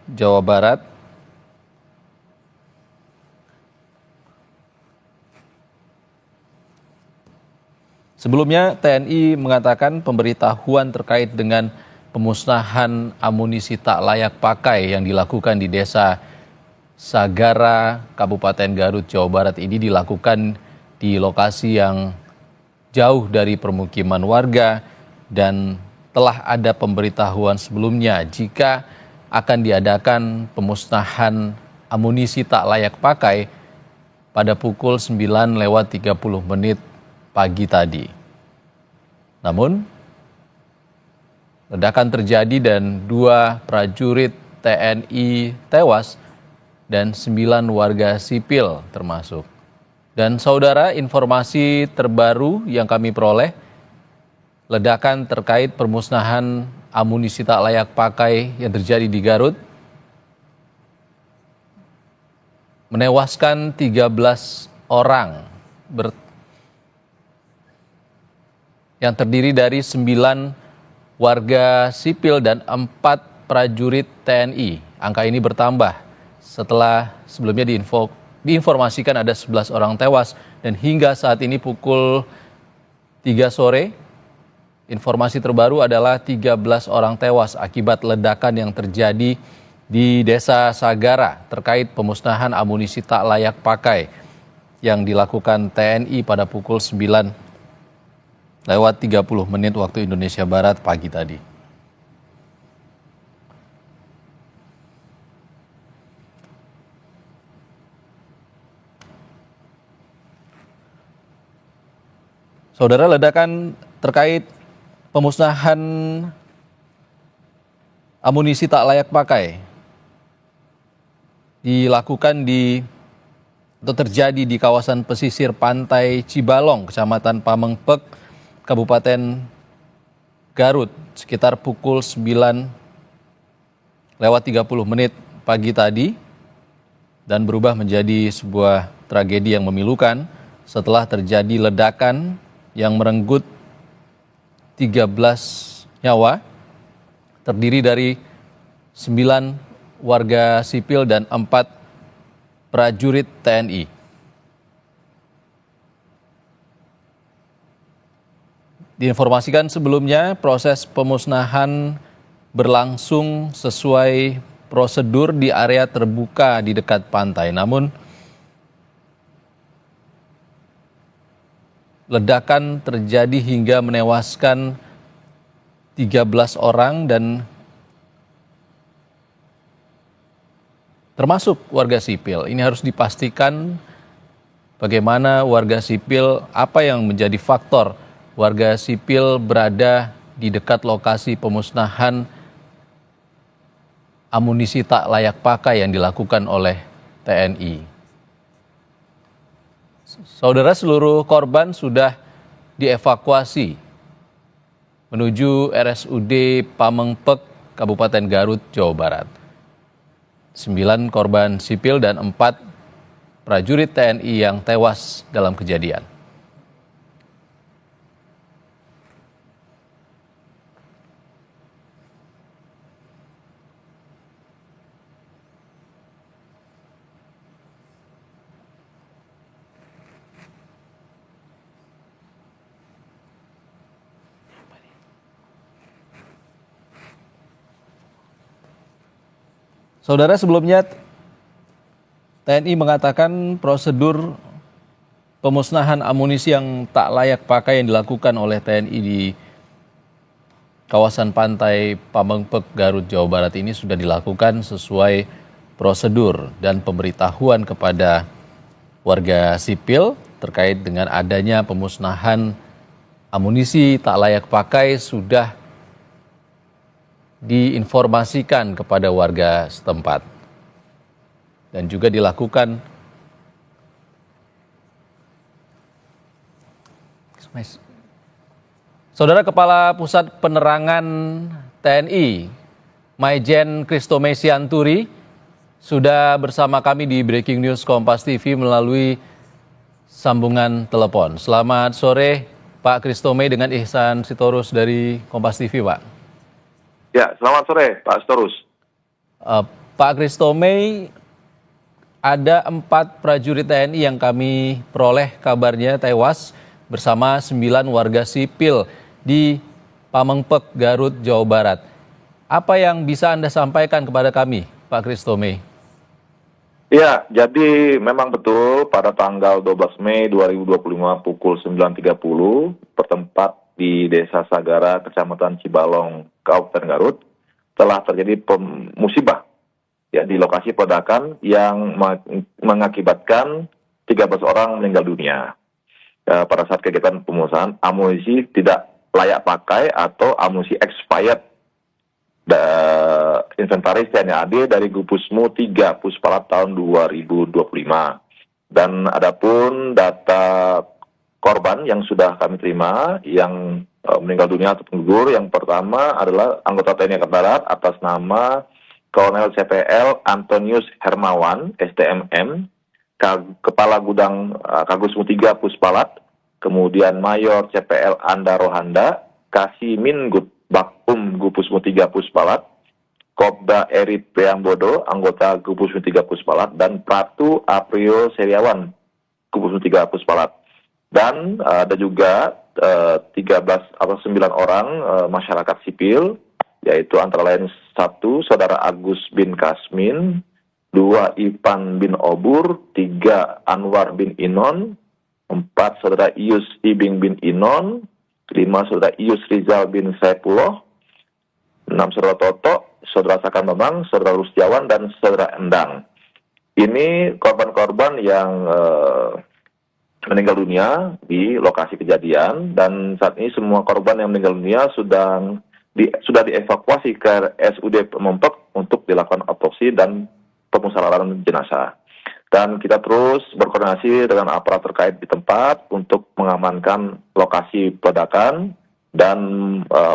Jawa Barat. Sebelumnya, TNI mengatakan pemberitahuan terkait dengan pemusnahan amunisi tak layak pakai yang dilakukan di Desa Sagara, Kabupaten Garut, Jawa Barat ini dilakukan di lokasi yang jauh dari permukiman warga dan telah ada pemberitahuan sebelumnya jika akan diadakan pemusnahan amunisi tak layak pakai pada pukul 9:30 pagi tadi. Namun, ledakan terjadi dan 2 prajurit TNI tewas dan 9 warga sipil termasuk. Dan saudara, informasi terbaru yang kami peroleh, ledakan terkait pemusnahan amunisi tak layak pakai yang terjadi di Garut menewaskan 13 orang yang terdiri dari 9 warga sipil dan 4 prajurit TNI. Angka ini bertambah setelah sebelumnya diinformasikan ada 11 orang tewas dan hingga saat ini pukul 3 sore informasi terbaru adalah 13 orang tewas akibat ledakan yang terjadi di Desa Sagara terkait pemusnahan amunisi tak layak pakai yang dilakukan TNI pada pukul 9:30 waktu Indonesia Barat pagi tadi. Saudara, ledakan terkait pemusnahan amunisi tak layak pakai dilakukan atau terjadi di kawasan pesisir pantai Cibalong, Kecamatan Pamengpek, Kabupaten Garut, sekitar pukul 9:30 pagi tadi dan berubah menjadi sebuah tragedi yang memilukan setelah terjadi ledakan yang merenggut 13 nyawa, terdiri dari 9 warga sipil dan 4 prajurit TNI. Diinformasikan sebelumnya, proses pemusnahan berlangsung sesuai prosedur di area terbuka di dekat pantai. Namun, ledakan terjadi hingga menewaskan 13 orang dan termasuk warga sipil. Ini harus dipastikan bagaimana warga sipil, apa yang menjadi faktor warga sipil berada di dekat lokasi pemusnahan amunisi tak layak pakai yang dilakukan oleh TNI. Saudara, seluruh korban sudah dievakuasi menuju RSUD Pamengpek, Kabupaten Garut, Jawa Barat. 9 korban sipil dan 4 prajurit TNI yang tewas dalam kejadian. Saudara, sebelumnya TNI mengatakan prosedur pemusnahan amunisi yang tak layak pakai yang dilakukan oleh TNI di kawasan pantai Pamengpek, Garut, Jawa Barat ini sudah dilakukan sesuai prosedur dan pemberitahuan kepada warga sipil terkait dengan adanya pemusnahan amunisi tak layak pakai sudah diinformasikan kepada warga setempat dan juga dilakukan Saudara, Kepala Pusat Penerangan TNI Maijen Kristome Sianturi sudah bersama kami di Breaking News Kompas TV melalui sambungan telepon. Selamat sore Pak Kristome dengan Ihsan Sitorus dari Kompas TV, Pak. Ya, selamat sore Pak Sitorus. Pak Christomey, ada 4 prajurit TNI yang kami peroleh kabarnya tewas bersama 9 warga sipil di Pamengpek, Garut, Jawa Barat. Apa yang bisa Anda sampaikan kepada kami, Pak Christomey? Ya, jadi memang betul pada tanggal 12 Mei 2025 pukul 9.30 bertempat di Desa Sagara, Kecamatan Cibalong, Kabupaten Garut, telah terjadi musibah ya di lokasi peledakan yang mengakibatkan 13 orang meninggal dunia pada saat kegiatan pemusnahan amunisi tidak layak pakai atau amunisi expired inventaris TNI AD dari Gupusmu 3 Puspalat tahun 2025. Dan adapun data korban yang sudah kami terima yang meninggal dunia atau gugur, yang pertama adalah anggota TNI Angkatan Darat atas nama Kolonel CPL Antonius Hermawan, STMM, Kepala Gudang Kagusmu 3 Puspalat, kemudian Mayor CPL Anda Rohanda, Kasimin Bakum Gupusmu 3 Puspalat, Kopda Erit Priambodo, anggota Gupusmu 3 Puspalat, dan Pratu Aprio Seriawan, Gupusmu 3 Puspalat. Dan ada juga 9 orang masyarakat sipil, yaitu antara lain 1 Saudara Agus bin Kasmin, 2 Ipan bin Obur, 3 Anwar bin Inon, 4 Saudara Ius Ibing bin Inon, 5 Saudara Ius Rizal bin Saipullah, 6 Saudara Toto, Saudara Sakan Bambang, Saudara Rustiawan, dan Saudara Endang. Ini korban-korban yang meninggal dunia di lokasi kejadian, dan saat ini semua korban yang meninggal dunia sudah dievakuasi ke SUD Pamengpek untuk dilakukan otopsi dan pemusnahan jenazah. Dan kita terus berkoordinasi dengan aparat terkait di tempat untuk mengamankan lokasi peledakan dan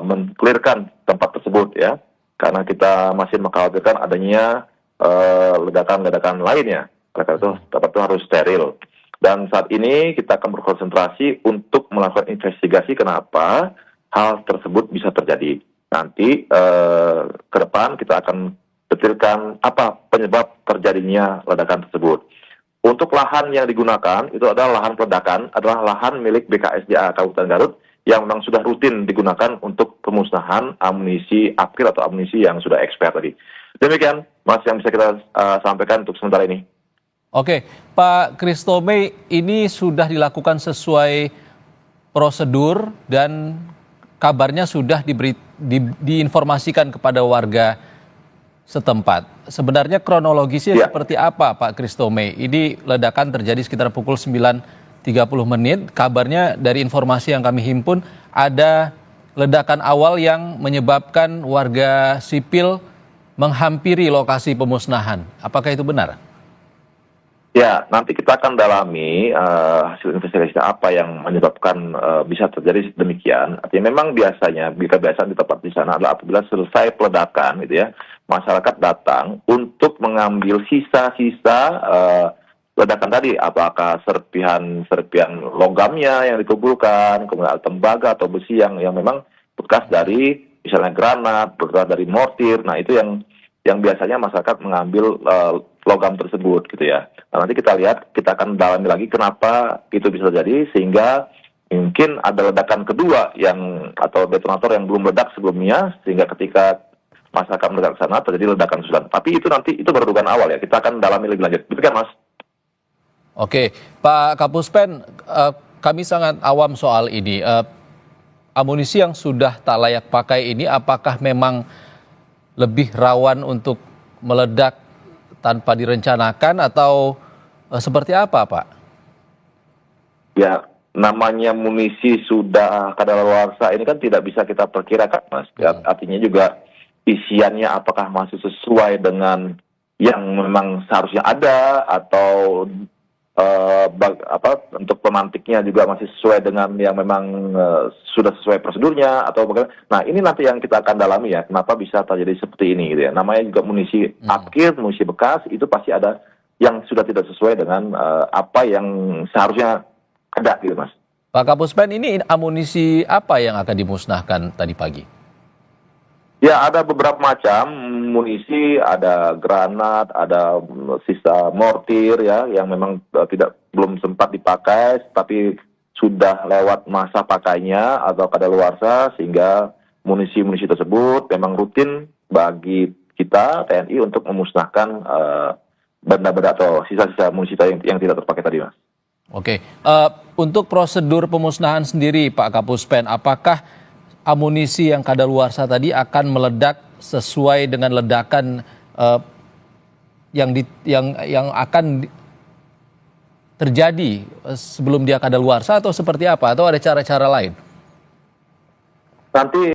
mengklirkan tempat tersebut ya, karena kita masih mengkhawatirkan adanya ledakan-ledakan lainnya. Karena itu tempat itu harus steril. Dan saat ini kita akan berkonsentrasi untuk melakukan investigasi kenapa hal tersebut bisa terjadi. Nanti ke depan kita akan detilkan apa penyebab terjadinya ledakan tersebut. Untuk lahan yang digunakan itu adalah lahan peledakan, adalah lahan milik BKSDA Kabupaten Garut yang memang sudah rutin digunakan untuk pemusnahan amunisi akhir atau amunisi yang sudah expire tadi. Demikian Mas yang bisa kita sampaikan untuk sementara ini. Oke, Pak Christomey, ini sudah dilakukan sesuai prosedur dan kabarnya sudah diinformasikan kepada warga setempat. Sebenarnya kronologisnya seperti apa, Pak Christomey? Ini ledakan terjadi sekitar pukul 9.30. Kabarnya dari informasi yang kami himpun ada ledakan awal yang menyebabkan warga sipil menghampiri lokasi pemusnahan. Apakah itu benar? Ya, nanti kita akan dalami hasil investigasi apa yang menyebabkan bisa terjadi demikian. Artinya memang biasanya, kebiasaan di tempat di sana adalah apabila selesai peledakan, gitu ya, masyarakat datang untuk mengambil sisa-sisa ledakan tadi, apakah serpihan logamnya yang dikumpulkan, kemudian tembaga atau besi yang memang bekas dari misalnya granat, bekas dari mortir. Nah itu yang biasanya masyarakat mengambil logam tersebut gitu ya. Nah, nanti kita lihat, kita akan dalami lagi kenapa itu bisa terjadi, sehingga mungkin ada ledakan kedua atau detonator yang belum meledak sebelumnya, sehingga ketika masyarakat meledak ke sana terjadi ledakan susulan. Tapi itu baru dugaan awal ya, kita akan dalami lebih lanjut. Betul kan Mas? Oke, Pak Kapuspen, kami sangat awam soal ini. Amunisi yang sudah tak layak pakai ini apakah memang lebih rawan untuk meledak tanpa direncanakan atau seperti apa, Pak? Ya, namanya munisi sudah kadaluarsa ini kan tidak bisa kita perkirakan, Mas. Artinya juga isiannya apakah masih sesuai dengan yang memang seharusnya ada atau untuk pemantiknya juga masih sesuai dengan yang memang sudah sesuai prosedurnya atau bagaimana. Nah ini nanti yang kita akan dalami ya, kenapa bisa terjadi seperti ini gitu ya. Namanya juga munisi akhir, munisi bekas, itu pasti ada yang sudah tidak sesuai dengan apa yang seharusnya ada gitu Mas. Pak Kapuspen, ini amunisi apa yang akan dimusnahkan tadi pagi? Ya, ada beberapa macam munisi, ada granat, ada sisa mortir ya, yang memang belum sempat dipakai, tapi sudah lewat masa pakainya atau kadaluarsa, sehingga munisi-munisi tersebut memang rutin bagi kita TNI untuk memusnahkan benda-benda atau sisa-sisa munisi yang tidak terpakai tadi, Mas. Oke, untuk prosedur pemusnahan sendiri, Pak Kapuspen, apakah amunisi yang kadaluarsa tadi akan meledak sesuai dengan ledakan yang akan terjadi sebelum dia kadaluarsa, atau seperti apa? Atau ada cara-cara lain? Nanti